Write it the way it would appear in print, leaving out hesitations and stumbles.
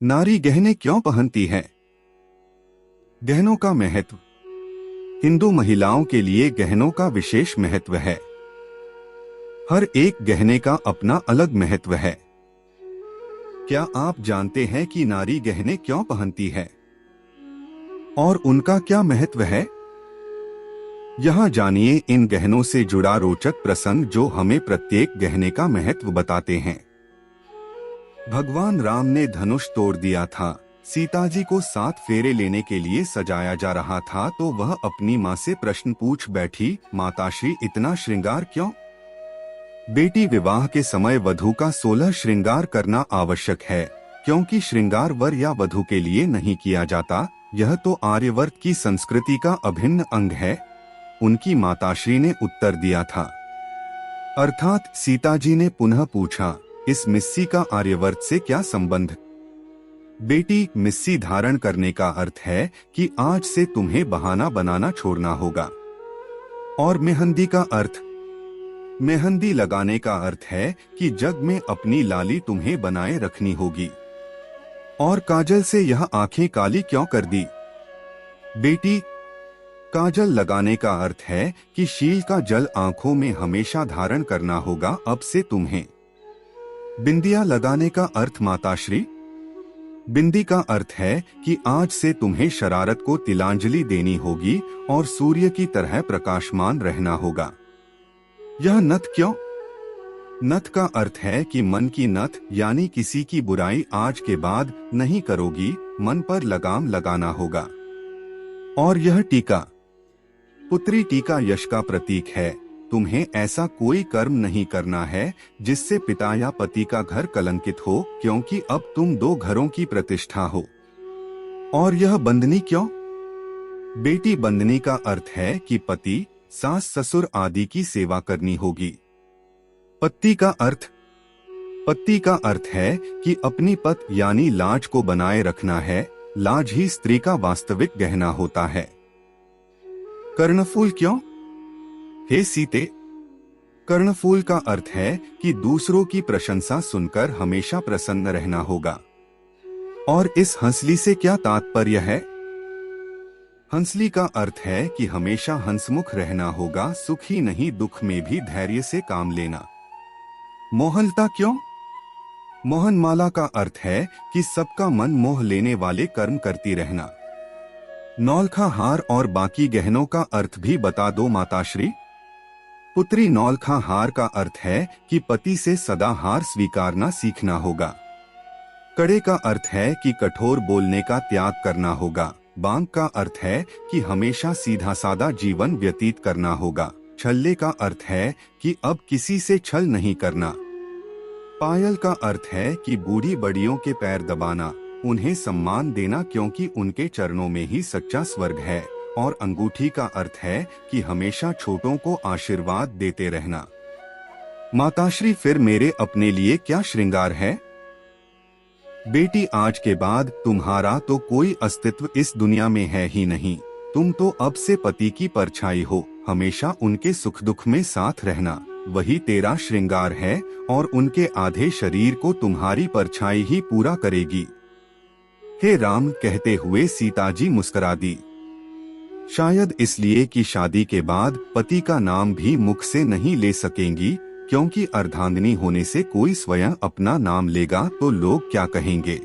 नारी गहने क्यों पहनती है? गहनों का महत्व। हिंदू महिलाओं के लिए गहनों का विशेष महत्व है। हर एक गहने का अपना अलग महत्व है। क्या आप जानते हैं कि नारी गहने क्यों पहनती है और उनका क्या महत्व है? यहाँ जानिए इन गहनों से जुड़ा रोचक प्रसंग जो हमें प्रत्येक गहने का महत्व बताते हैं। भगवान राम ने धनुष तोड़ दिया था। सीता जी को 7 फेरे लेने के लिए सजाया जा रहा था तो वह अपनी माँ से प्रश्न पूछ बैठी, माताश्री इतना श्रृंगार क्यों? बेटी, विवाह के समय वधू का 16 श्रृंगार करना आवश्यक है, क्योंकि श्रृंगार वर या वधू के लिए नहीं किया जाता, यह तो आर्यवर्त की संस्कृति का अभिन्न अंग है। उनकी माताश्री ने उत्तर दिया था। अर्थात सीता जी ने पुनः पूछा, इस मिस्सी का आर्यवर्त से क्या संबंध? बेटी, मिस्सी धारण करने का अर्थ है कि आज से तुम्हें बहाना बनाना छोड़ना होगा। और मेहंदी का अर्थ? मेहंदी लगाने का अर्थ है कि जग में अपनी लाली तुम्हें बनाए रखनी होगी। और काजल से यह आंखें काली क्यों कर दी? बेटी, काजल लगाने का अर्थ है कि शील का जल आंखों में हमेशा धारण करना होगा अब से तुम्हें। बिंदिया लगाने का अर्थ माताश्री? बिंदी का अर्थ है कि आज से तुम्हें शरारत को तिलांजलि देनी होगी और सूर्य की तरह प्रकाशमान रहना होगा। यह नथ क्यों? नथ का अर्थ है कि मन की नथ, यानी किसी की बुराई आज के बाद नहीं करोगी, मन पर लगाम लगाना होगा। और यह टीका? पुत्री, टीका यश का प्रतीक है। तुम्हें ऐसा कोई कर्म नहीं करना है जिससे पिता या पति का घर कलंकित हो, क्योंकि अब तुम 2 घरों की प्रतिष्ठा हो। और यह बंदनी क्यों? बेटी, बंदनी का अर्थ है कि पति, सास, ससुर आदि की सेवा करनी होगी। पत्ती का अर्थ? पत्ती का अर्थ है कि अपनी पत यानी लाज को बनाए रखना है। लाज ही स्त्री का वास्तविक गहना होता है। कर्णफूल क्यों? हे सीते, कर्णफूल का अर्थ है कि दूसरों की प्रशंसा सुनकर हमेशा प्रसन्न रहना होगा। और इस हंसली से क्या तात्पर्य है? हंसली का अर्थ है कि हमेशा हंसमुख रहना होगा, सुख ही नहीं दुख में भी धैर्य से काम लेना। मोहलता क्यों? मोहनमाला का अर्थ है कि सबका मन मोह लेने वाले कर्म करती रहना। नौलखा हार और बाकी गहनों का अर्थ भी बता दो माताश्री। पुत्री, नौलखा हार का अर्थ है कि पति से सदा हार स्वीकारना सीखना होगा। कड़े का अर्थ है कि कठोर बोलने का त्याग करना होगा। बांक का अर्थ है कि हमेशा सीधा सादा जीवन व्यतीत करना होगा। छल्ले का अर्थ है कि अब किसी से छल नहीं करना। पायल का अर्थ है कि बूढ़ी बड़ियों के पैर दबाना, उन्हें सम्मान देना, क्योंकि उनके चरणों में ही सच्चा स्वर्ग है। और अंगूठी का अर्थ है कि हमेशा छोटों को आशीर्वाद देते रहना। माताश्री, फिर मेरे अपने लिए क्या श्रृंगार है? बेटी, आज के बाद तुम्हारा तो कोई अस्तित्व इस दुनिया में है ही नहीं। तुम तो अब से पति की परछाई हो, हमेशा उनके सुख दुख में साथ रहना, वही तेरा श्रृंगार है। और उनके आधे शरीर को तुम्हारी परछाई ही पूरा करेगी। हे राम, कहते हुए सीता जी मुस्कुरा दी। शायद इसलिए कि शादी के बाद पति का नाम भी मुख से नहीं ले सकेंगी, क्योंकि अर्धांगिनी होने से कोई स्वयं अपना नाम लेगा तो लोग क्या कहेंगे।